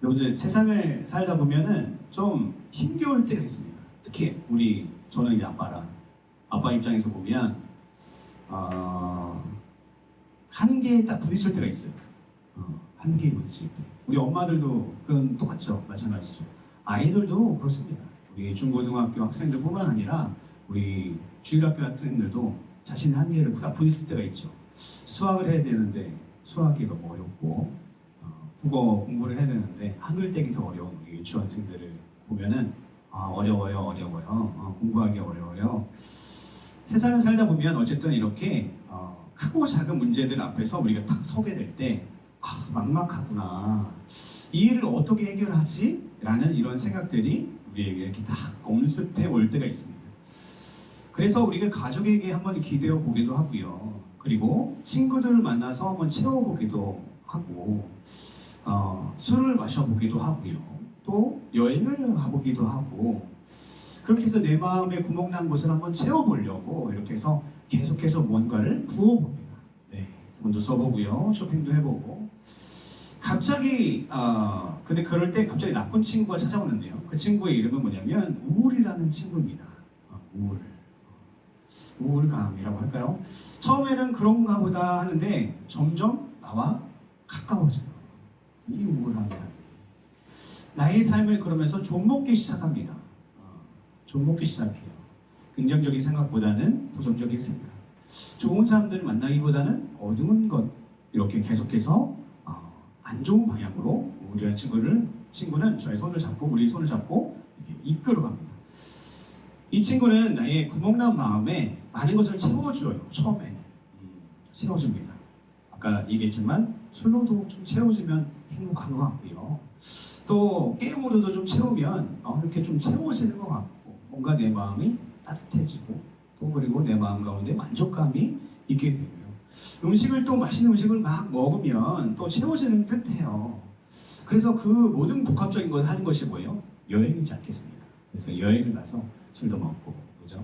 여러분들 세상을 살다 보면은 좀 힘겨울 때가 있습니다. 특히 저는 이제 아빠 입장에서 보면 한계에 딱 부딪힐 때가 있어요. 한계에 부딪힐 때. 우리 엄마들도 그런 똑같죠. 마찬가지죠. 아이들도 그렇습니다. 우리 중고등학교 학생들뿐만 아니라 우리 중학교 학생들도 자신의 한계를 부딪힐 때가 있죠. 수학을 해야 되는데 수학이 너무 어렵고 국어 공부를 해야 되는데 한글 떼기 더 어려운 우리 유치원생들을 보면은 어려워요. 공부하기 어려워요. 세상을 살다 보면 어쨌든 이렇게 크고 작은 문제들 앞에서 우리가 딱 서게 될 때 막막하구나. 이 일을 어떻게 해결하지? 라는 이런 생각들이 우리에게 이렇게 딱 엄습해 올 때가 있습니다. 그래서 우리가 가족에게 한번 기대어 보기도 하고요. 그리고 친구들을 만나서 한번 채워보기도 하고 술을 마셔보기도 하고요. 또 여행을 가보기도 하고 그렇게 해서 내 마음에 구멍난 곳을 한번 채워보려고 이렇게 해서 계속해서 뭔가를 부어봅니다. 네, 돈도 써보고요. 쇼핑도 해보고 갑자기 근데 그럴 때 갑자기 나쁜 친구가 찾아오는데요. 그 친구의 이름은 뭐냐면 우울이라는 친구입니다. 우울감이라고 할까요? 처음에는 그런가 보다 하는데 점점 나와 가까워져요. 이 우울함이 나의 삶을 그러면서 좀먹기 시작합니다. 좀먹기 시작해요. 긍정적인 생각보다는 부정적인 생각, 좋은 사람들을 만나기보다는 어두운 것, 이렇게 계속해서 안 좋은 방향으로 우울한 친구는 저의 손을 잡고 우리 손을 잡고 이렇게 이끌어갑니다. 이 친구는 나의 구멍난 마음에 많은 것을 채워줘요. 처음에는 채워줍니다. 아까 얘기했지만 술로도 좀 채워지면 행복한 것 같고요. 또 게임으로도 좀 채우면 이렇게 좀 채워지는 것 같고 뭔가 내 마음이 따뜻해지고 또 그리고 내 마음 가운데 만족감이 있게 되고요. 음식을 또 맛있는 음식을 막 먹으면 또 채워지는 듯해요. 그래서 그 모든 복합적인 걸 하는 것이 뭐예요? 여행이지 않겠습니까? 그래서 여행을 가서 술도 먹고, 그죠?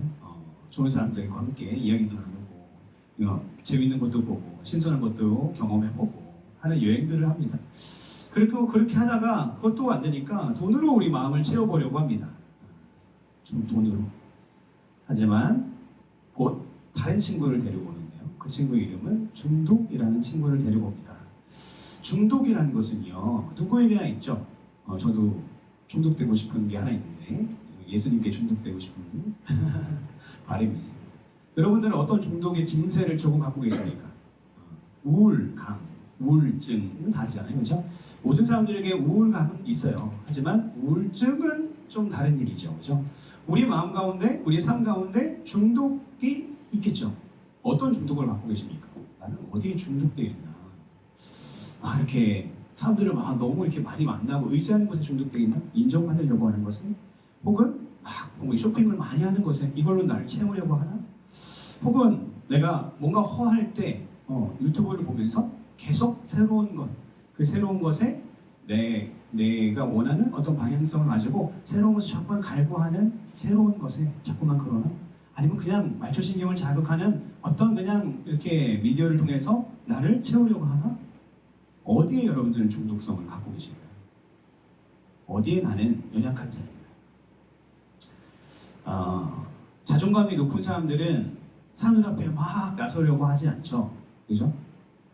좋은 사람들과 함께 이야기도 나누고, 재밌는 것도 보고, 신선한 것도 경험해보고 하는 여행들을 합니다. 그렇게 하다가 그것도 안 되니까 돈으로 우리 마음을 채워보려고 합니다. 좀 돈으로. 하지만 곧 다른 친구를 데리고 오는데요. 그 친구의 이름은 중독이라는 친구를 데리고 옵니다. 중독이라는 것은요, 누구에게나 있죠. 저도 중독되고 싶은 게 하나 있는데 예수님께 중독되고 싶은 바람이 있습니다. 여러분들은 어떤 중독의 증세를 조금 갖고 계십니까? 우울감, 우울증은 다르잖아요, 그렇죠? 모든 사람들에게 우울감은 있어요. 하지만 우울증은 좀 다른 일이죠, 그렇죠? 우리 마음 가운데, 우리 삶 가운데 중독이 있겠죠. 어떤 중독을 갖고 계십니까? 나는 어디에 중독되어 있나? 이렇게 사람들을 너무 이렇게 많이 만나고 의지하는 것에 중독되어 있나? 인정받으려고 하는 것에? 혹은 쇼핑을 많이 하는 것에 이걸로 나를 채우려고 하나? 혹은 내가 뭔가 허할 때 유튜브를 보면서 계속 새로운 것, 그 새로운 것에 내가 원하는 어떤 방향성을 가지고 새로운 것을 자꾸만 갈구하는 새로운 것에 자꾸만 그러나? 아니면 그냥 말초신경을 자극하는 어떤 그냥 이렇게 미디어를 통해서 나를 채우려고 하나? 어디에 여러분들은 중독성을 갖고 계신가요? 어디에 나는 연약한 자입니다. 자존감이 높은 사람들은 사람들 앞에 막 나서려고 하지 않죠. 그죠?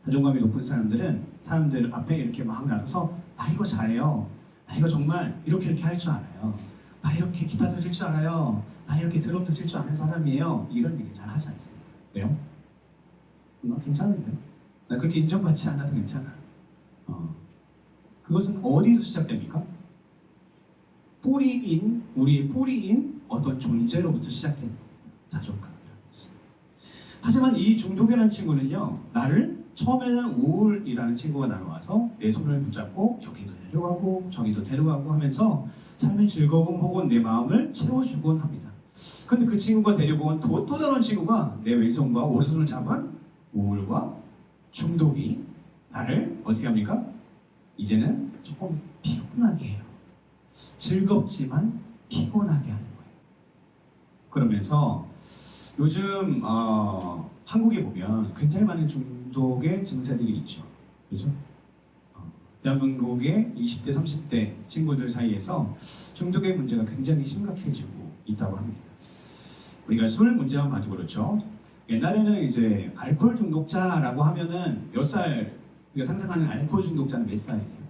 자존감이 높은 사람들은 사람들 앞에 이렇게 막 나서서 나 이거 잘해요. 나 이거 정말 이렇게 할 줄 알아요. 나 이렇게 기타도 칠 줄 알아요. 나 이렇게 드럼도 칠 줄 아는 사람이에요. 이런 얘기 잘 하지 않습니다. 왜요? 나 괜찮은데? 나 그렇게 인정받지 않아도 괜찮아. 그것은 어디서 시작됩니까? 우리의 뿌리인 어떤 존재로부터 시작되는 겁니다. 자존감이라는 것은. 하지만 이 중독이라는 친구는요, 나를 처음에는 우울이라는 친구가 나와서 내 손을 붙잡고 여기도 데려가고 저기도 데려가고 하면서 삶의 즐거움 혹은 내 마음을 채워주곤 합니다. 근데 그 친구가 데리고 온 또 다른 친구가 내 왼손과 오른손을 잡은 우울과 중독이 나를 어떻게 합니까? 이제는 조금 피곤하게 해요. 즐겁지만 피곤하게 하는 거예요. 그러면서 요즘 한국에 보면 굉장히 많은 중독의 증세들이 있죠. 그죠? 대한민국의 20대, 30대 친구들 사이에서 중독의 문제가 굉장히 심각해지고 있다고 합니다. 우리가 술 문제만 봐도 그렇죠. 옛날에는 이제 알코올 중독자라고 하면은 몇 살, 우리가 상상하는 알코올 중독자는 몇 살이에요?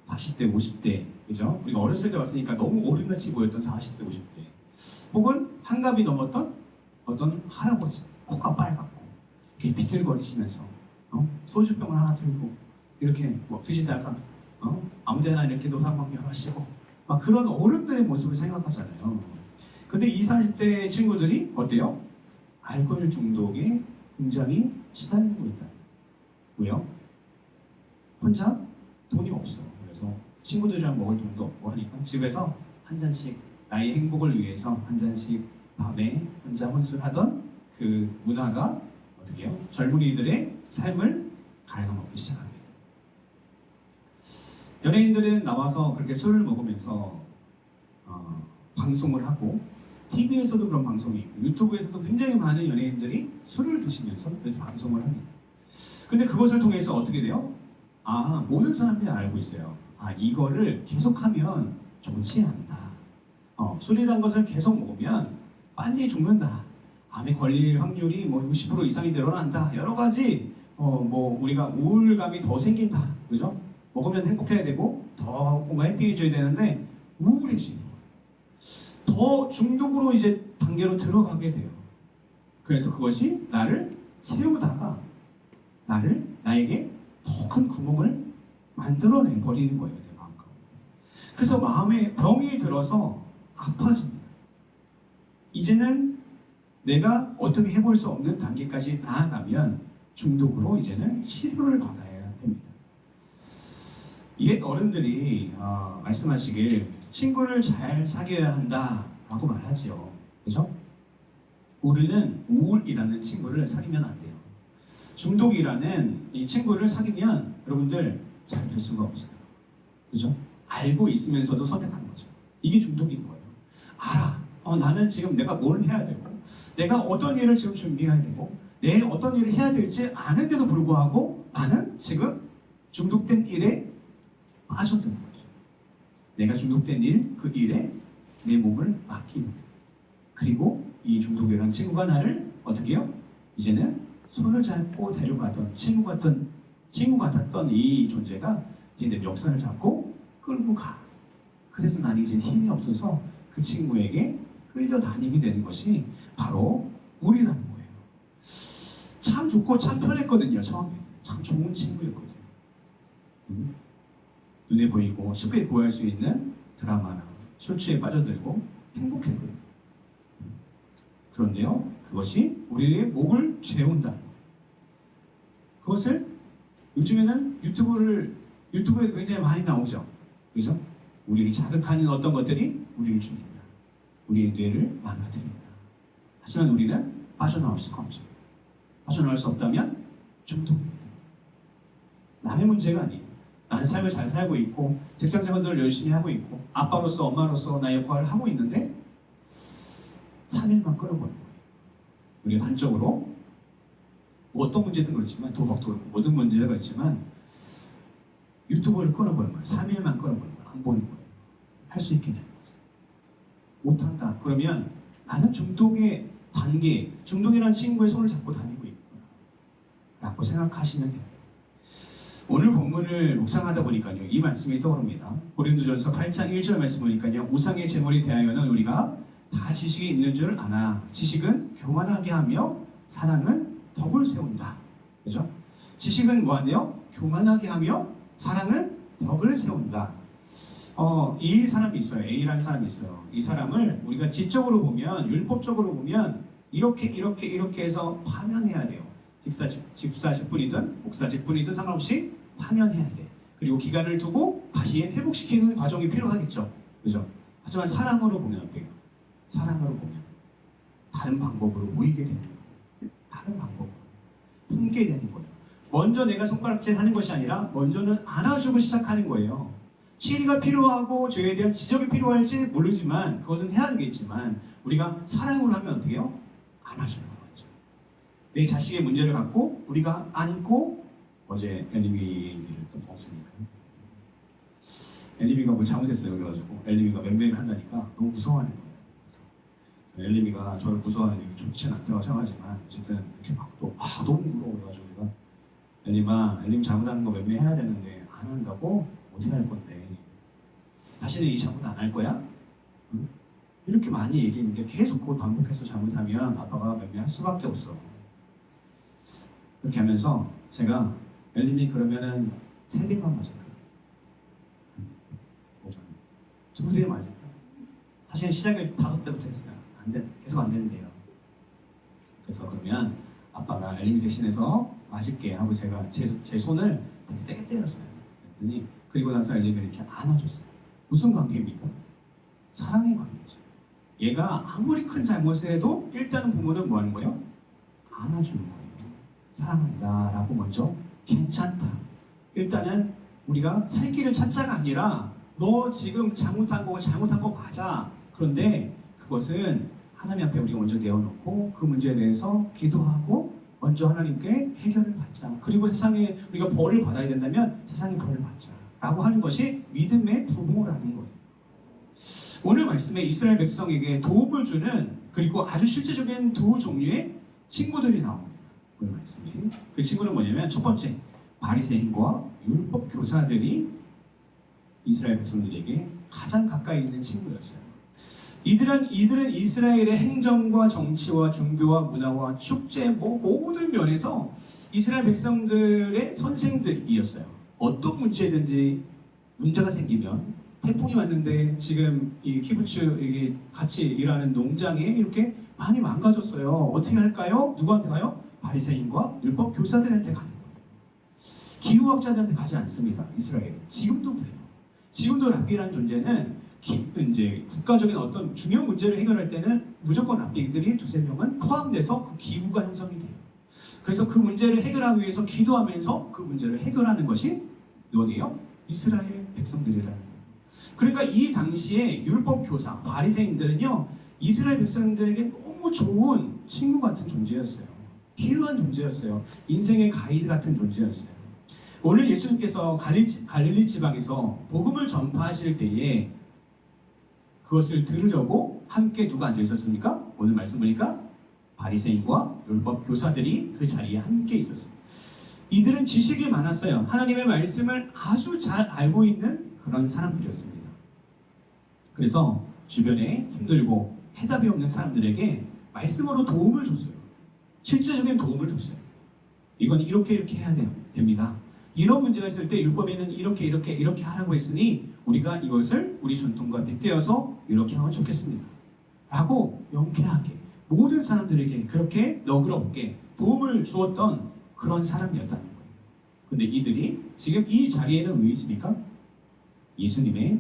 40대, 50대, 그죠? 우리가 어렸을 때 봤으니까 너무 어른같이 보였던 40대, 50대. 혹은 한갑이 넘었던 어떤 할아버지, 코가 빨갛고, 이렇게 비틀거리시면서, 소주병을 하나 들고, 이렇게 뭐 드시다가, 아무데나 이렇게 노상방뇨 하시고, 막 그런 어른들의 모습을 생각하잖아요. 근데 20, 30대 친구들이 어때요? 알코올 중독에 굉장히 시달리고 있다. 왜요? 혼자 돈이 없어. 그래서 친구들이랑 먹을 돈도 없고 하니까 집에서 한 잔씩 나의 행복을 위해서 한 잔씩 밤에 혼자 혼술하던 그 문화가 어떻게 해요? 젊은이들의 삶을 갉아먹기 시작합니다. 연예인들은 나와서 그렇게 술을 먹으면서 방송을 하고 TV에서도 그런 방송이 있고 유튜브에서도 굉장히 많은 연예인들이 술을 드시면서 그래서 방송을 합니다. 근데 그것을 통해서 어떻게 돼요? 모든 사람들이 알고 있어요. 이거를 계속하면 좋지 않다. 술이란 것을 계속 먹으면 빨리 죽는다. 암에 걸릴 확률이 뭐 60% 이상이 늘어난다. 여러 가지 뭐 우리가 우울감이 더 생긴다. 그죠? 먹으면 행복해야 되고 더 뭔가 해피해져야 되는데 우울해지는 거예요. 더 중독으로 이제 단계로 들어가게 돼요. 그래서 그것이 나를 채우다가 나에게 더 큰 구멍을 만들어내 버리는 거예요. 내 마음 가운데. 그래서 마음에 병이 들어서 아파집니다. 이제는 내가 어떻게 해볼 수 없는 단계까지 나아가면 중독으로 이제는 치료를 받아야 됩니다. 이게 어른들이 말씀하시길 친구를 잘 사귀어야 한다라고 말하지요. 그죠? 우리는 우울이라는 친구를 사귀면 안 돼요. 중독이라는 이 친구를 사귀면 여러분들 잘 될 수가 없어요. 그죠? 알고 있으면서도 선택하는 거죠. 이게 중독인 거예요. 알아. 나는 지금 내가 뭘 해야 되고 내가 어떤 일을 지금 준비해야 되고 내일 어떤 일을 해야 될지 아는데도 불구하고 나는 지금 중독된 일에 빠져드는 거죠. 내가 중독된 일, 그 일에 내 몸을 맡기는 거예요. 그리고 이 중독이라는 친구가 나를 어떻게 해요? 이제는 손을 잡고 데려가던 친구 같았던 이 존재가 이제 내 멱살을 잡고 끌고 가. 그래도 나는 이제 힘이 없어서 그 친구에게 끌려다니게 되는 것이 바로 우리라는 거예요. 참 좋고 참 편했거든요. 처음에 참 좋은 친구였거든요. 눈에 보이고 쉽게 구할 수 있는 드라마나 쇼츠에 빠져들고 행복했거든요. 그런데요, 그것이 우리의 목을 죄운다. 그것을 요즘에는 유튜브에 굉장히 많이 나오죠. 그죠? 우리를 자극하는 어떤 것들이 우리를 죽인다. 우리의 뇌를 망가뜨린다. 하지만 우리는 빠져나올 수가 없죠. 빠져나올 수 없다면 중독입니다. 남의 문제가 아니에요. 나는 삶을 잘 살고 있고 직장 생활을 열심히 하고 있고 아빠로서 엄마로서 나의 역할을 하고 있는데 3일만 끌어버린 거예요. 우리가 단적으로 어떤 문제든 그렇지만 도박도 그렇고 모든 문제가 그렇지만 유튜브를 끌어버린 거예요. 3일만 끌어버린 거예요. 안 보는 거예요. 할 수 있겠냐는 거죠. 못한다. 그러면 나는 중독의 단계, 중독이라는 친구의 손을 잡고 다니고 있구나 라고 생각하시면 됩니다. 오늘 본문을 묵상하다 보니까요, 이 말씀이 떠오릅니다. 고린도전서 8장 1절 말씀 보니까요, 우상의 제물에 대하여는 우리가 다 지식이 있는 줄 아나 지식은 교만하게 하며 사랑은 덕을 세운다. 그죠? 지식은 뭐한대요? 교만하게 하며 사랑은 덕을 세운다. 이 사람이 있어요. A라는 사람이 있어요. 이 사람을 우리가 지적으로 보면, 율법적으로 보면 이렇게 해서 파면해야 돼요. 집사직분이든 목사직분이든 상관없이 파면해야 돼. 그리고 기간을 두고 다시 회복시키는 과정이 필요하겠죠. 그죠? 하지만 사랑으로 보면 어때요? 사랑으로 보면 다른 방법으로 모이게 되는 거예요. 다른 방법으로 품게 되는 거예요. 먼저 내가 손가락질하는 것이 아니라 먼저는 안아주고 시작하는 거예요. 치리가 필요하고 죄에 대한 지적이 필요할지 모르지만 그것은 해야 되겠지만 우리가 사랑으로 하면 어떻게 해요? 안아주는 거죠. 내 자식의 문제를 갖고 우리가 안고 어제 엘리미 얘기를 또 먹었으니까 엘리미가 뭐 잘못했어요. 그래가지고 엘리미가 맴매를 한다니까 너무 무서워하는 거예요. 그래서 엘리미가 저를 무서워하는 게 좋지는 않다고 생각하지만 어쨌든 이렇게 막 또 너무 울어. 그래가지고 내가 엘리미 잘못하는 거 맴매해야 되는데 안 한다고? 어떻게 할 건데? 다시는 이 잘못 안 할 거야? 응? 이렇게 많이 얘기했는데 계속 그걸 반복해서 잘못하면 아빠가 맴매할 수밖에 없어. 이렇게 하면서 제가 엘리미 그러면은 3대만 맞을까? 2대 맞을까? 사실 시작을 5대부터 했어요. 계속 안 된대요. 그래서 그러면 아빠가 엘리미 대신해서 맞을게 하고 제가 제 손을 되게 세게 때렸어요. 그랬더니 그리고 나서 엘리미를 이렇게 안아줬어요. 무슨 관계입니까? 사랑의 관계죠. 얘가 아무리 큰 잘못을 해도 일단은 부모는 뭐 하는 거예요? 안아주는 거예요. 사랑한다 라고 먼저 괜찮다. 일단은 우리가 살 길을 찾자가 아니라 너 지금 잘못한 거 맞아. 그런데 그것은 하나님 앞에 우리가 먼저 내어놓고 그 문제에 대해서 기도하고 먼저 하나님께 해결을 받자. 그리고 세상에 우리가 벌을 받아야 된다면 세상에 벌을 받자 라고 하는 것이 믿음의 부모라는 거예요. 오늘 말씀에 이스라엘 백성에게 도움을 주는 그리고 아주 실제적인 두 종류의 친구들이 나옵니다. 오늘 말씀이 그 친구는 뭐냐면 첫 번째 바리새인과 율법 교사들이 이스라엘 백성들에게 가장 가까이 있는 친구였어요. 이들은 이스라엘의 행정과 정치와 종교와 문화와 축제 모든 면에서 이스라엘 백성들의 선생들이었어요. 어떤 문제든지 문제가 생기면 태풍이 왔는데 지금 이 키부츠 이게 같이 일하는 농장에 이렇게 많이 망가졌어요. 어떻게 할까요? 누구한테 가요? 바리새인과 율법 교사들한테 가는 거예요. 기후학자들한테 가지 않습니다. 이스라엘은 지금도 그래요. 지금도 랍비라는 존재는 이제 국가적인 어떤 중요한 문제를 해결할 때는 무조건 랍비들이 2-3명은 포함돼서 그 기구가 형성이 돼요. 그래서 그 문제를 해결하기 위해서 기도하면서 그 문제를 해결하는 것이 어디예요? 이스라엘 백성들이라는 거예요. 그러니까 이 당시에 율법 교사, 바리새인들은요 이스라엘 백성들에게 너무 좋은 친구 같은 존재였어요. 필요한 존재였어요. 인생의 가이드 같은 존재였어요. 오늘 예수님께서 갈릴리 지방에서 복음을 전파하실 때에 그것을 들으려고 함께 누가 앉아 있었습니까? 오늘 말씀 보니까 바리새인과 율법 교사들이 그 자리에 함께 있었어요. 이들은 지식이 많았어요. 하나님의 말씀을 아주 잘 알고 있는 그런 사람들이었습니다. 그래서 주변에 힘들고 해답이 없는 사람들에게 말씀으로 도움을 줬어요. 실제적인 도움을 줬어요. 이건 이렇게 해야 됩니다. 이런 문제가 있을 때 율법에는 이렇게 하라고 했으니 우리가 이것을 우리 전통과 빗대어서 이렇게 하면 좋겠습니다. 라고 명쾌하게 모든 사람들에게 그렇게 너그럽게 도움을 주었던 그런 사람이었다는 거예요. 근데 이들이 지금 이 자리에는 왜 있습니까? 예수님의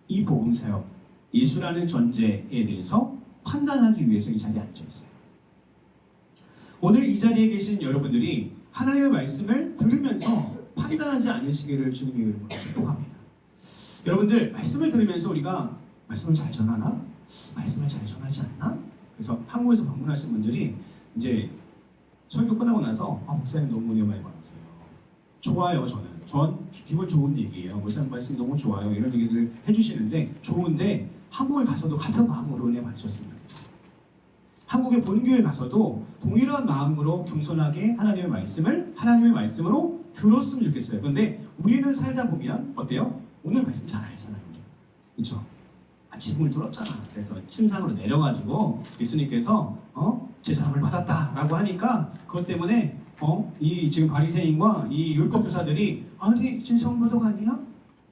이 복음사역, 예수라는 존재에 대해서 판단하기 위해서 이 자리에 앉아있어요. 오늘 이 자리에 계신 여러분들이 하나님의 말씀을 들으면서 판단하지 않으시기를 주님의 이름으로 축복합니다. 여러분들 말씀을 들으면서 우리가 말씀을 잘 전하나? 말씀을 잘 전하지 않나? 그래서 한국에서 방문하신 분들이 이제 설교 끝나고 나서 목사님 너무 은혜 많이 받았어요. 좋아요. 전 기분 좋은 얘기예요. 목사님 말씀 너무 좋아요. 이런 얘기를 해주시는데 좋은데 한국에 가서도 같은 마음으로 은혜 받으셨으면 좋겠어요. 한국의 본교에 가서도 동일한 마음으로 겸손하게 하나님의 말씀으로 들었으면 좋겠어요. 그런데 우리는 살다 보면 어때요? 오늘 말씀 잘 알잖아요. 그렇죠? 지붕을 뚫었잖아. 그래서 침상으로 내려가지고 예수님께서 제사함을 받았다라고 하니까 그것 때문에 이 지금 바리새인과 이 율법 교사들이 아니 지금 성도가 아니야?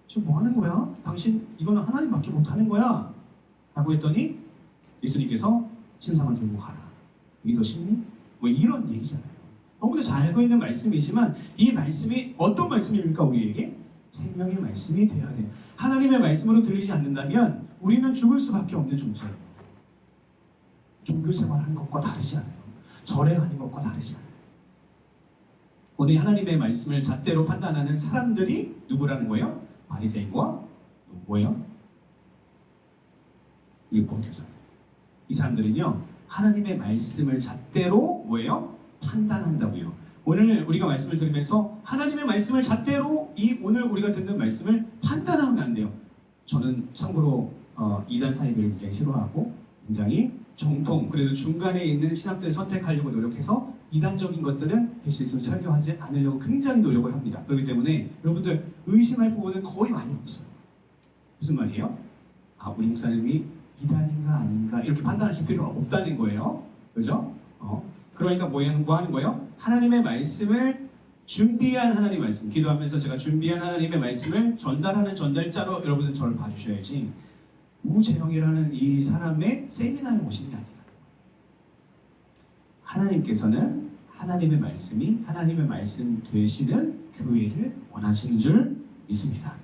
지금 뭐 하는 거야? 당신 이거는 하나님밖에 못 하는 거야? 라고 했더니 예수님께서 침상을 들고 가라. 이게 더 쉽니? 뭐 이런 얘기잖아요. 너무도 잘 알고 있는 말씀이지만 이 말씀이 어떤 말씀입니까? 우리에게 생명의 말씀이 되어야 돼요. 하나님의 말씀으로 들리지 않는다면 우리는 죽을 수밖에 없는 존재예요. 종교생활하는 것과 다르지 않아요. 절에 가는 것과 다르지 않아요. 우리 하나님의 말씀을 잣대로 판단하는 사람들이 누구라는 거예요? 바리새인과 뭐예요? 율법교사들. 이 사람들은요 하나님의 말씀을 잣대로 뭐예요? 판단한다고요. 오늘 우리가 말씀을 들으면서 하나님의 말씀을 잣대로 이 오늘 우리가 듣는 말씀을 판단하면 안 돼요. 저는 참고로 이단 사이비를 굉장히 싫어하고 굉장히 정통, 그래도 중간에 있는 신학들을 선택하려고 노력해서 이단적인 것들은 될 수 있으면 설교하지 않으려고 굉장히 노력을 합니다. 그렇기 때문에 여러분들 의심할 부분은 거의 많이 없어요. 무슨 말이에요? 우리 목사님이 이단인가 아닌가 이렇게 판단하실 필요가 없다는 거예요. 그죠? 그러니까 뭐 하는 거예요? 하나님의 말씀을 준비한 하나님의 말씀, 기도하면서 제가 준비한 하나님의 말씀을 전달하는 전달자로 여러분들 저를 봐주셔야지 우재형이라는 이 사람의 세미나에 오신 게 아니라 하나님께서는 하나님의 말씀이 하나님의 말씀 되시는 교회를 원하시는 줄 믿습니다.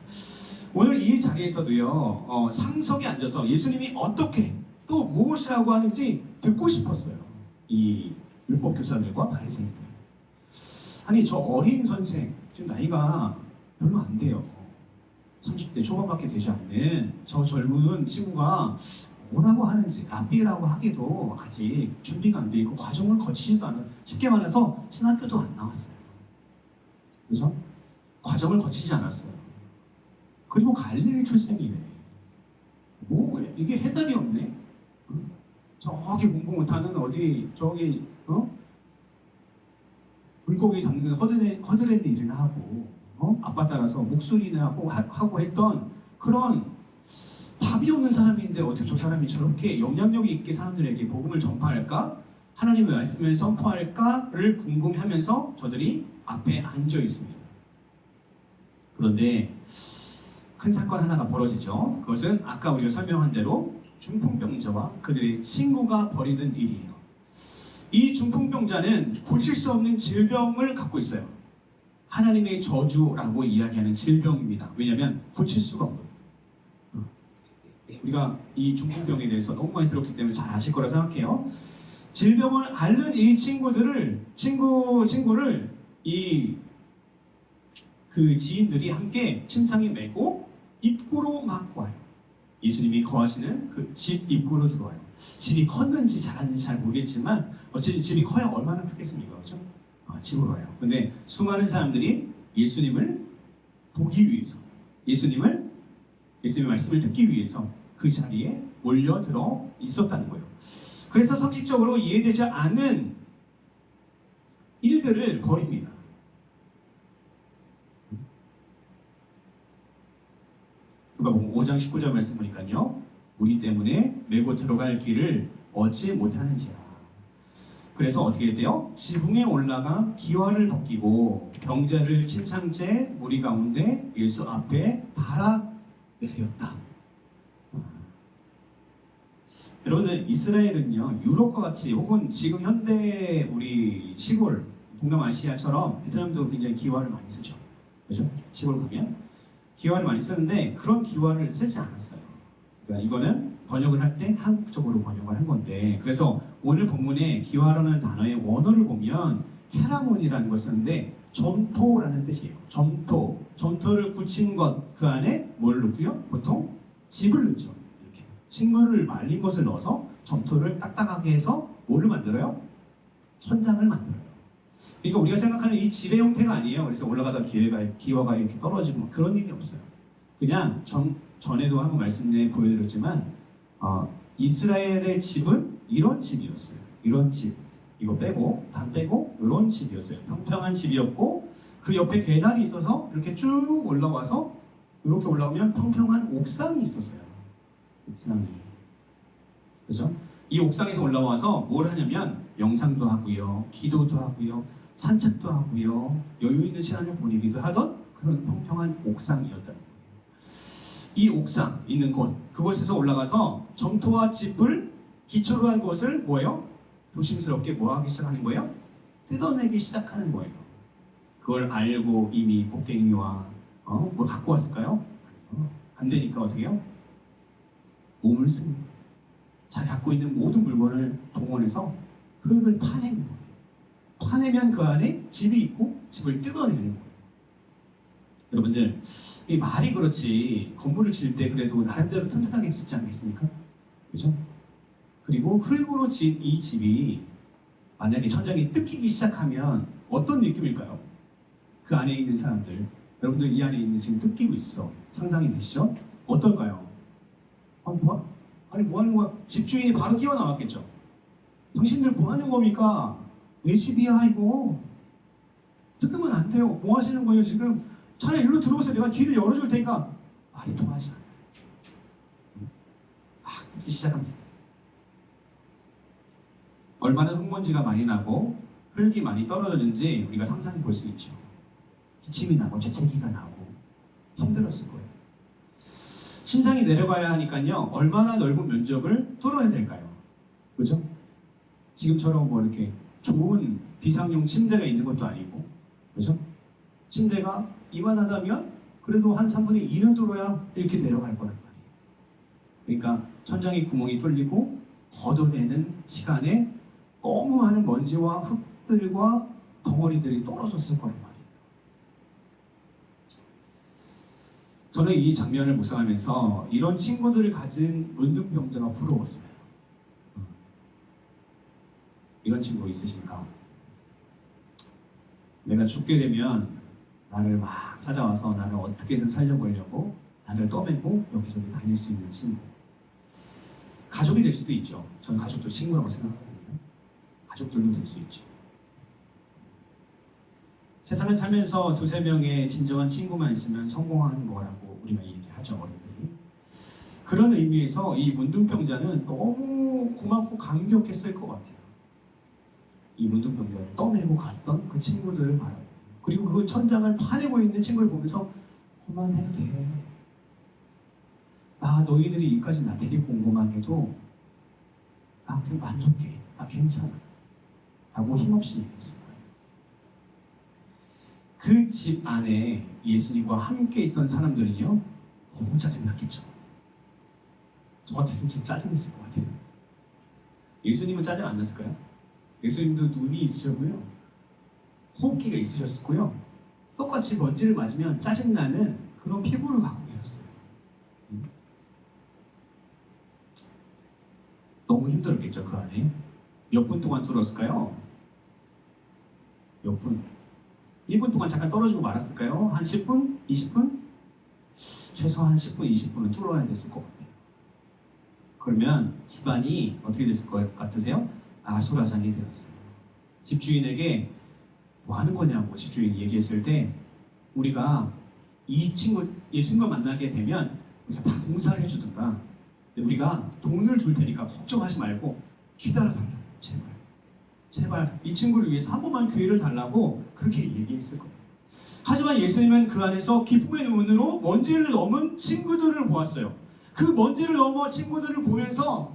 오늘 이 자리에서도요, 상석에 앉아서 예수님이 어떻게 또 무엇이라고 하는지 듣고 싶었어요. 이 율법 교사들과 바리새인들. 아니, 저 어린 선생, 지금 나이가 별로 안 돼요. 30대 초반밖에 되지 않는 저 젊은 친구가 뭐라고 하는지, 랍비라고 하기도 아직 준비가 안 돼 있고 과정을 거치지도 않아요. 쉽게 말해서 신학교도 안 나왔어요. 그죠? 과정을 거치지 않았어요. 그리고 갈릴리 출생이네. 뭐 이게 해답이 없네. 저기 공부 못하는 어디 저기 물고기 잡는 허드렛 일이나 하고 아빠 따라서 목소리나 하고 했던 그런 답이 없는 사람인데 어떻게 저 사람이 저렇게 영향력이 있게 사람들에게 복음을 전파할까? 하나님의 말씀을 선포할까를 궁금해하면서 저들이 앞에 앉아 있습니다. 그런데 큰 사건 하나가 벌어지죠. 그것은 아까 우리가 설명한 대로 중풍병자와 그들의 친구가 벌이는 일이에요. 이 중풍병자는 고칠 수 없는 질병을 갖고 있어요. 하나님의 저주라고 이야기하는 질병입니다. 왜냐하면 고칠 수가 없거든요. 우리가 이 중풍병에 대해서 너무 많이 들었기 때문에 잘 아실 거라 생각해요. 질병을 앓는 이 친구를 그 지인들이 함께 침상에 메고 입구로 막 와요. 예수님이 거하시는 그 집 입구로 들어와요. 집이 컸는지 작았는지 잘 모르겠지만 어쨌든 집이 커야 얼마나 크겠습니까? 그렇죠? 집으로 와요. 근데 수많은 사람들이 예수님을 보기 위해서 예수님의 말씀을 듣기 위해서 그 자리에 몰려들어 있었다는 거예요. 그래서 상식적으로 이해되지 않는 일들을 벌입니다. 누가복음 5장 19절 말씀 보니까요. 우리 때문에 메고 들어갈 길을 얻지 못하는지라. 그래서 어떻게 했대요? 지붕에 올라가 기와를 벗기고 병자를 침상째 무리 가운데 예수 앞에 달아 내렸다. 여러분들 이스라엘은요 유럽과 같이 혹은 지금 현대 우리 시골 동남아시아처럼 베트남도 굉장히 기와를 많이 쓰죠. 그죠? 시골 가면 기와를 많이 쓰는데 그런 기와를 쓰지 않았어요. 그러니까 이거는 번역을 할 때 한국적으로 번역을 한 건데 그래서 오늘 본문에 기와라는 단어의 원어를 보면 캐라몬이라는 걸 쓰는데 점토라는 뜻이에요. 점토를 굳힌 것 그 안에 뭘 넣고요? 보통 즙을 넣죠. 이렇게 식물을 말린 것을 넣어서 점토를 딱딱하게 해서 뭐를 만들어요? 천장을 만들어요. 그러니까 우리가 생각하는 이 집의 형태가 아니에요. 그래서 올라가다 기와가 이렇게 떨어지고 그런 일이 없어요. 그냥 전에도 한번 말씀에 보여드렸지만 이스라엘의 집은 이런 집이었어요. 이런 집. 이거 빼고 다 빼고 이런 집이었어요. 평평한 집이었고 그 옆에 계단이 있어서 이렇게 쭉 올라와서 이렇게 올라오면 평평한 옥상이 있었어요. 옥상이. 그죠? 이 옥상에서 올라와서 뭘 하냐면 명상도 하고요. 기도도 하고요. 산책도 하고요. 여유 있는 시간을 보내기도 하던 그런 평평한 옥상이었다는 거예요. 이 옥상 있는 곳, 그곳에서 올라가서 점토와 짚을 기초로 한 것을 뭐예요? 조심스럽게 뭐 하기 시작하는 거예요? 뜯어내기 시작하는 거예요. 그걸 알고 이미 곡괭이와 뭘 갖고 왔을까요? 안 되니까 어떻게 해요? 몸을 씁니다. 자기 갖고 있는 모든 물건을 동원해서 흙을 파내는 거예요. 파내면 그 안에 집이 있고 집을 뜯어내는 거예요. 여러분들 이 말이 그렇지 건물을 질 때 그래도 나름대로 튼튼하게 짓지 않겠습니까? 그죠? 그리고 흙으로 진 이 집이 만약에 천장이 뜯기기 시작하면 어떤 느낌일까요? 그 안에 있는 사람들, 여러분들 이 안에 있는 지금 느끼고 있어. 상상이 되시죠? 어떨까요? 아니 뭐 하는 거야? 집주인이 바로 뛰어나왔겠죠. 당신들 뭐 하는 겁니까? 내 집이야 이거. 뜯으면 안 돼요. 뭐 하시는 거예요 지금? 차라리 일로 들어오세요. 내가 길을 열어줄 테니까. 말이 통하지 않아요. 막 듣기 시작합니다. 얼마나 흙먼지가 많이 나고 흙이 많이 떨어졌는지 우리가 상상해 볼 수 있죠. 기침이 나고 재채기가 나고 힘들었을 거예요. 침상이 내려가야 하니까요. 얼마나 넓은 면적을 뚫어야 될까요? 그죠? 지금처럼 뭐 이렇게 좋은 비상용 침대가 있는 것도 아니고, 그죠? 침대가 이만하다면 그래도 한 3분의 2는 뚫어야 이렇게 내려갈 거란 말이에요. 그러니까 천장에 구멍이 뚫리고 걷어내는 시간에 너무 많은 먼지와 흙들과 덩어리들이 떨어졌을 거란 말이에요. 저는 이 장면을 묵상하면서 이런 친구들을 가진 문둥병자가 부러웠어요. 이런 친구 있으십니까? 내가 죽게 되면 나를 막 찾아와서 나를 어떻게든 살려보려고 나를 떠매고 여기저기 다닐 수 있는 친구. 가족이 될 수도 있죠. 저는 가족도 친구라고 생각하거든요. 가족들도 될 수 있죠. 세상을 살면서 두세 명의 진정한 친구만 있으면 성공한 거라고 우리가 얘기하죠, 어른들이. 그런 의미에서 이 문둥병자는 너무 고맙고 감격했을 것 같아요. 이 문둥병자를 떠매고 갔던 그 친구들을 바라보고, 그리고 그 천장을 파내고 있는 친구를 보면서 그만해도 돼. 나 너희들이 여기까지 나 데리고 온 것만 해도 나 그냥 만족해. 나 괜찮아. 라고 힘없이 얘기했을 거예요. 그 집 안에 예수님과 함께 있던 사람들은요, 너무 짜증났겠죠. 저 같았으면 진짜 짜증냈을 것 같아요. 예수님은 짜증 안 났을까요? 예수님도 눈이 있으셨고요, 호흡기가 있으셨고요, 똑같이 먼지를 맞으면 짜증나는 그런 피부를 갖고 계셨어요. 너무 힘들었겠죠. 그 안에 몇 분 동안 뚫었을까요? 몇 분? 1분 동안 잠깐 떨어지고 말았을까요? 한 10분? 20분? 최소한 10분, 20분은 뚫어야 됐을 것 같아요. 그러면 집안이 어떻게 됐을 것 같으세요? 아수라장이 되었어요. 집주인에게 뭐 하는 거냐고 집주인이 얘기했을 때, 우리가 이 친구 예수님과 만나게 되면 우리가 다 공사를 해주든가, 우리가 돈을 줄 테니까 걱정하지 말고 기다려달라고. 제발 이 친구를 위해서 한 번만 기회를 달라고 그렇게 얘기했을 거예요. 하지만 예수님은 그 안에서 기쁨의 눈으로 먼지를 넘은 친구들을 보았어요. 그 먼지를 넘어 친구들을 보면서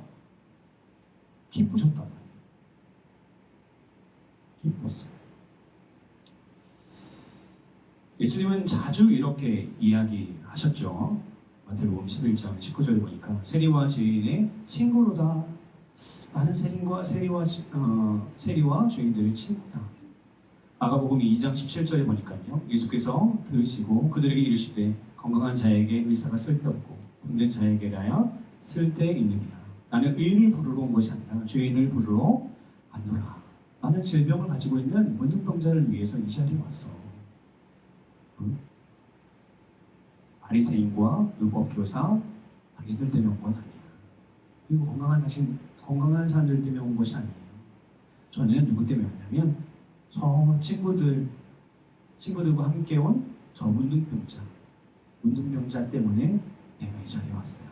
기쁘셨단 말이에요. 기뻤어요. 예수님은 자주 이렇게 이야기하셨죠. 마태복음 11장 19절에 보니까 세리와 죄인의 친구로다. 나는 세리와 죄인들의 친구다. 마가복음 2장 17절에 보니까요, 예수께서 들으시고 그들에게 이르시되 건강한 자에게 의사가 쓸데없고 병든 자에게라야 쓸데있느니라. 나는 의인을 부르러 온 것이 아니라 죄인을 부르러 왔노라. 나는 질병을 가지고 있는 문둥병자를 위해서 이 자리에 왔어. 바리새인과 율법교사 당신들 때문에 온 건 아니야. 그리고 건강한 사람들 때문에 온 것이 아니에요. 저는 누구 때문에 왔냐면 저 친구들과 함께 온 저 문둥병자 때문에 내가 이 자리에 왔어요.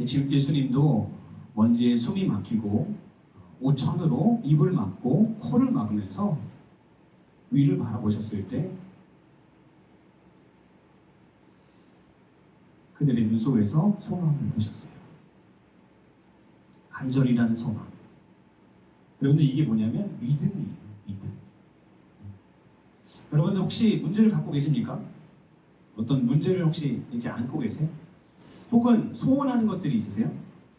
지금 예수님도 먼지에 숨이 막히고 오천으로 입을 막고 코를 막으면서 위를 바라보셨을 때 그들의 눈 속에서 소망을 보셨어요. 간절이라는 소망. 여러분들 이게 뭐냐면 믿음이에요. 믿음. 여러분들 혹시 문제를 갖고 계십니까? 어떤 문제를 혹시 이렇게 안고 계세요? 혹은 소원하는 것들이 있으세요?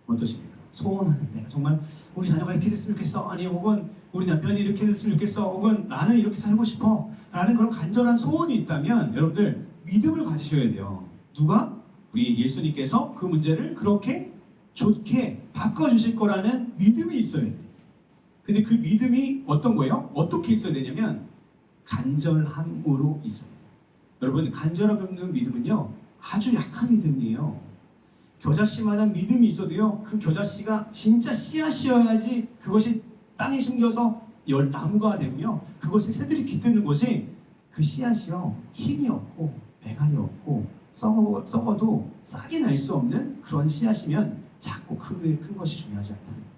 어떠십니까? 소원하는, 내가 정말 우리 자녀가 이렇게 됐으면 좋겠어. 아니 혹은 우리 남편이 이렇게 됐으면 좋겠어. 혹은 나는 이렇게 살고 싶어. 라는 그런 간절한 소원이 있다면 여러분들 믿음을 가지셔야 돼요. 누가? 우리 예수님께서 그 문제를 그렇게 좋게 바꿔주실 거라는 믿음이 있어야 돼요. 근데 그 믿음이 어떤 거예요? 어떻게 있어야 되냐면 간절함으로 있어요. 여러분, 간절함 없는 믿음은요 아주 약한 믿음이에요. 겨자씨만한 믿음이 있어도요 그 겨자씨가 진짜 씨앗이어야지 그것이 땅에 심겨서 나무가 되고요 그것에 새들이 깃드는 것이 그 씨앗이요 힘이 없고 매갈이 없고 썩어도 싹이 날 수 없는 그런 씨앗이면 작고 큰 것이 중요하지 않다는 거예요.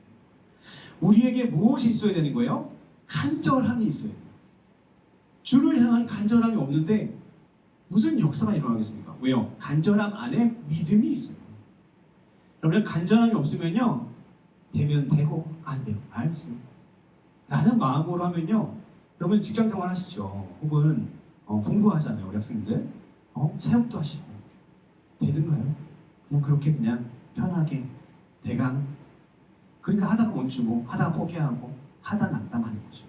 우리에게 무엇이 있어야 되는 거예요? 간절함이 있어야 돼요. 주를 향한 간절함이 없는데 무슨 역사가 일어나겠습니까? 왜요? 간절함 안에 믿음이 있어요. 여러분, 간절함이 없으면요 되면 되고 안 되면 말지 라는 마음으로 하면요 여러분 직장생활 하시죠. 혹은 공부하잖아요. 우리 학생들 사역도 하시고 되든가요? 그냥 그렇게 그냥 편하게 대강 그러니까 하다가 멈추고 하다가 포기하고 하다 낙담하는 거죠.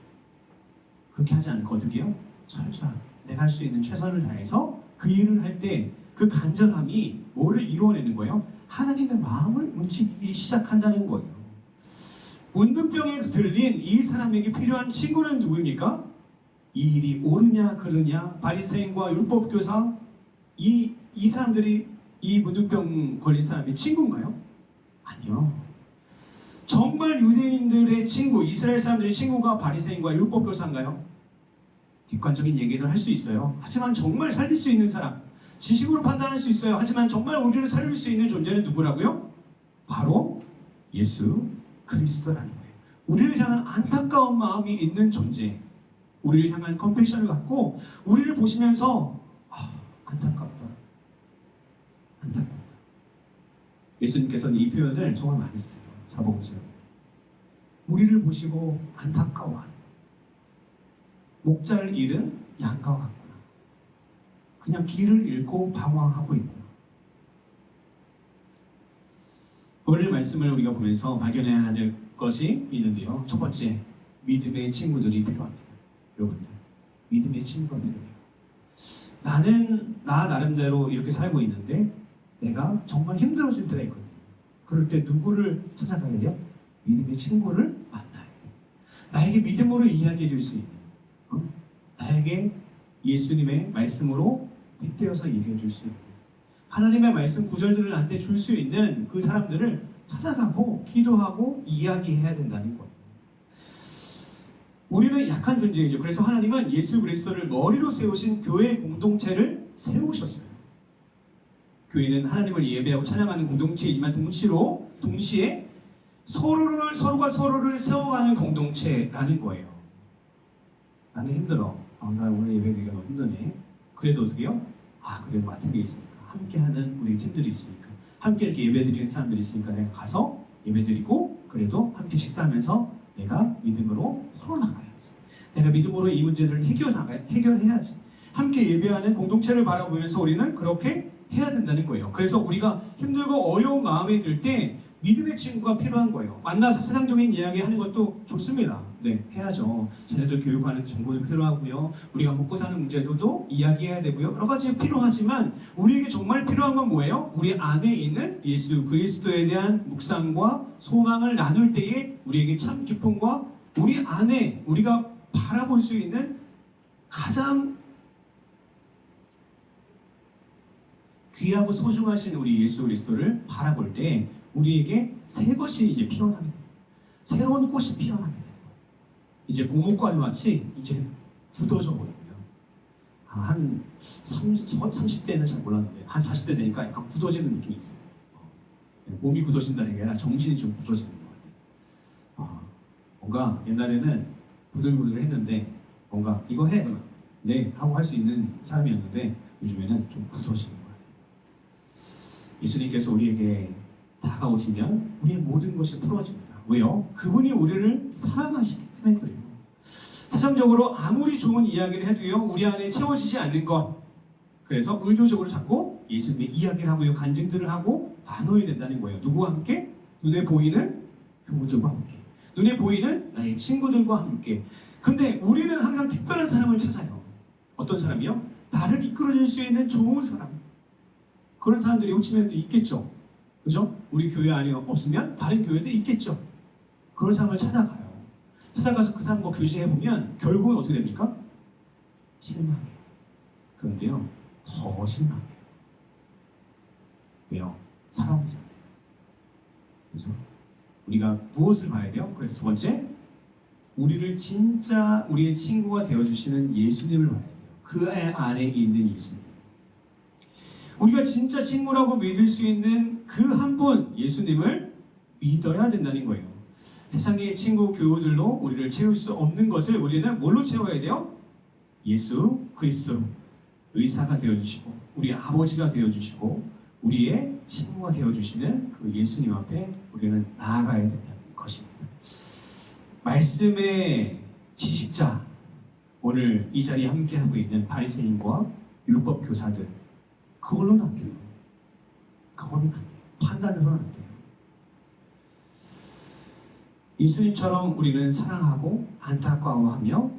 그렇게 하지 않고 어떻게 해요? 철저하게 내가 할 수 있는 최선을 다해서 그 일을 할 때 그 간절함이 뭐를 이루어내는 거예요? 하나님의 마음을 움직이기 시작한다는 거예요. 문둥병에 들린 이 사람에게 필요한 친구는 누구입니까? 이 일이 옳으냐 그르냐 바리새인과 율법교사 이 사람들이 이 문둥병 걸린 사람의 친구인가요? 아니요. 정말 유대인들의 친구, 이스라엘 사람들의 친구가 바리새인과 율법교사인가요? 객관적인 얘기를 할 수 있어요. 하지만 정말 살릴 수 있는 사람, 지식으로 판단할 수 있어요. 하지만 정말 우리를 살릴 수 있는 존재는 누구라고요? 바로 예수 그리스도라는 거예요. 우리를 향한 안타까운 마음이 있는 존재, 우리를 향한 컴패션을 갖고 우리를 보시면서 안타깝다. 예수님께서는 이 표현을 정말 많이 쓰세요. 사복음서요. 우리를 보시고 안타까워하는 목자를 잃은 양과 같구나. 그냥 길을 잃고 방황하고 있구나. 오늘 말씀을 우리가 보면서 발견해야 될 것이 있는데요. 첫 번째, 믿음의 친구들이 필요합니다. 여러분들, 믿음의 친구가 필요해요. 나는 나 나름대로 이렇게 살고 있는데 내가 정말 힘들어질 때가 있거든요. 그럴 때 누구를 찾아가야 돼요? 믿음의 친구를 만나야 돼요. 나에게 믿음으로 이야기해 줄 수 있는, 나에게 예수님의 말씀으로 빗대어서 얘기해 줄 수 있는, 하나님의 말씀 구절들을 나한테 줄 수 있는 그 사람들을 찾아가고 기도하고 이야기해야 된다는 거예요. 우리는 약한 존재이죠. 그래서 하나님은 예수 그리스도를 머리로 세우신 교회 공동체를 세우셨어요. 교회는 하나님을 예배하고 찬양하는 공동체이지만 동시에 서로가 서로를 세워가는 공동체라는 거예요. 나는 힘들어. 나 오늘 예배드리기가 너무 힘드네. 그래도 어떻게요? 그래도 맡은 게 있으니까. 함께하는 우리 팀들이 있으니까. 함께 이렇게 예배드리는 사람들이 있으니까 내가 가서 예배드리고 그래도 함께 식사하면서 내가 믿음으로 풀어나가야지. 내가 믿음으로 이 문제를 해결해야지. 함께 예배하는 공동체를 바라보면서 우리는 그렇게 해야 된다는 거예요. 그래서 우리가 힘들고 어려운 마음이 들 때 믿음의 친구가 필요한 거예요. 만나서 세상적인 이야기 하는 것도 좋습니다. 네, 해야죠. 자녀들 교육하는 정보도 필요하고요. 우리가 먹고 사는 문제도 이야기해야 되고요. 여러 가지 필요하지만 우리에게 정말 필요한 건 뭐예요? 우리 안에 있는 예수 그리스도에 대한 묵상과 소망을 나눌 때에 우리에게 참 기쁨과 우리 안에 우리가 바라볼 수 있는 가장 귀하고 소중하신 우리 예수 그리스도를 바라볼 때 우리에게 새 것이 이제 피어나게 됩니다. 새로운 꽃이 피어나게 됩니다. 이제 고목과도 같이 이제 굳어져 버리고요. 한 30대는 잘 몰랐는데 한 40대 되니까 약간 굳어지는 느낌이 있어요. 몸이 굳어진다는 게 아니라 정신이 좀 굳어지는 것 같아요. 뭔가 옛날에는 부들부들 했는데 뭔가 이거 해? 네 하고 할 수 있는 사람이었는데 요즘에는 좀 굳어지는 것 같아요. 예수님께서 우리에게 다가오시면 우리의 모든 것이 풀어집니다. 왜요? 그분이 우리를 사랑하시기 때문에 그래요. 세상적으로 아무리 좋은 이야기를 해도요 우리 안에 채워지지 않는 것, 그래서 의도적으로 자꾸 예수님의 이야기를 하고요 간증들을 하고 나눠야 된다는 거예요. 누구와 함께? 눈에 보이는 교우들과 함께, 눈에 보이는 나의 친구들과 함께. 근데 우리는 항상 특별한 사람을 찾아요. 어떤 사람이요? 나를 이끌어줄 수 있는 좋은 사람. 그런 사람들이 호치민에도 있겠죠. 그죠? 우리 교회 안에 없으면 다른 교회도 있겠죠. 그런 사람을 찾아가요. 찾아가서 그 사람과 교제해보면 결국은 어떻게 됩니까? 실망해요. 그런데요, 더 실망해요. 왜요? 사람이잖아요. 그죠? 우리가 무엇을 봐야 돼요? 그래서 두 번째, 우리를 진짜 우리의 친구가 되어주시는 예수님을 봐야 돼요. 그 안에 있는 예수님. 우리가 진짜 친구라고 믿을 수 있는 그 한 분, 예수님을 믿어야 된다는 거예요. 세상의 친구 교우들로 우리를 채울 수 없는 것을 우리는 뭘로 채워야 돼요? 예수 그리스도. 의사가 되어주시고 우리 아버지가 되어주시고 우리의 친구가 되어주시는 그 예수님 앞에 우리는 나아가야 된다는 것입니다. 말씀의 지식자, 오늘 이 자리에 함께하고 있는 바리새인과 율법 교사들, 그걸로는 안 돼요. 그걸로는 안 돼요. 판단으로는 안 돼요. 예수님처럼 우리는 사랑하고 안타까워하며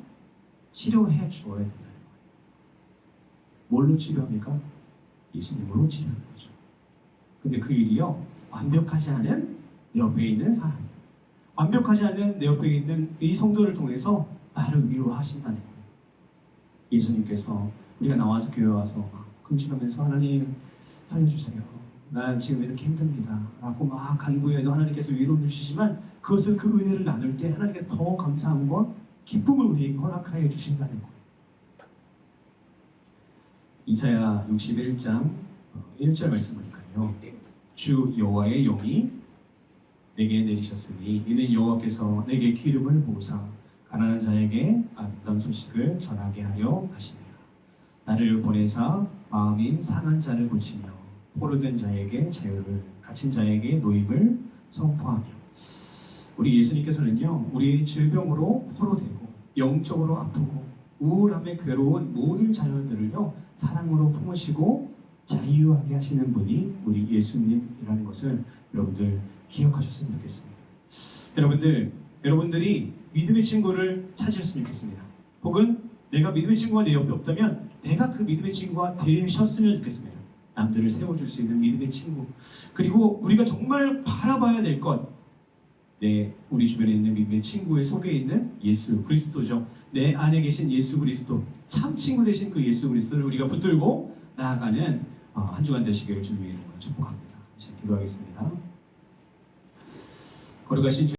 치료해 주어야 된다는 거예요. 뭘로 치료합니까? 예수님으로 치료하는 거죠. 근데 그 일이요, 완벽하지 않은 내 옆에 있는 사람, 완벽하지 않은 내 옆에 있는 이 성도를 통해서 나를 위로하신다는 거예요. 예수님께서 우리가 나와서 교회 와서 막 금식하면서 하나님 살려주세요, 나 지금 이렇게 힘듭니다 라고 막 간구해도 하나님께서 위로 주시지만 그것을 그 은혜를 나눌 때 하나님께서 더 감사함과 기쁨을 우리에게 허락하여 주신다는 거예요. 이사야 61장 1절 말씀 보니까요, 주 여호와의 영이 내게 내리셨으니 이는 여호와께서 내게 기름을 부으사 가난한 자에게 아름다운 소식을 전하게 하려 하시니라. 나를 보내사 마음이 상한 자를 고치며 포로된 자에게 자유를, 갇힌 자에게 노임을 선포하며. 우리 예수님께서는요, 우리 질병으로 포로되고 영적으로 아프고 우울함에 괴로운 모든 자녀들을요 사랑으로 품으시고 자유하게 하시는 분이 우리 예수님이라는 것을 여러분들 기억하셨으면 좋겠습니다. 여러분들이 믿음의 친구를 찾으셨으면 좋겠습니다. 혹은 내가 믿음의 친구가 내 옆에 없다면 내가 그 믿음의 친구가 되셨으면 좋겠습니다. 남들을 세워줄 수 있는 믿음의 친구. 그리고 우리가 정말 바라봐야 될 것, 우리 주변에 있는 믿음의 친구의 속에 있는 예수 그리스도죠. 내 안에 계신 예수 그리스도, 참 친구 되신 그 예수 그리스도를 우리가 붙들고 나아가는 한 주간 되시기를 주님의 이름으로 축복합니다. 이제 기도하겠습니다. 거룩하신 주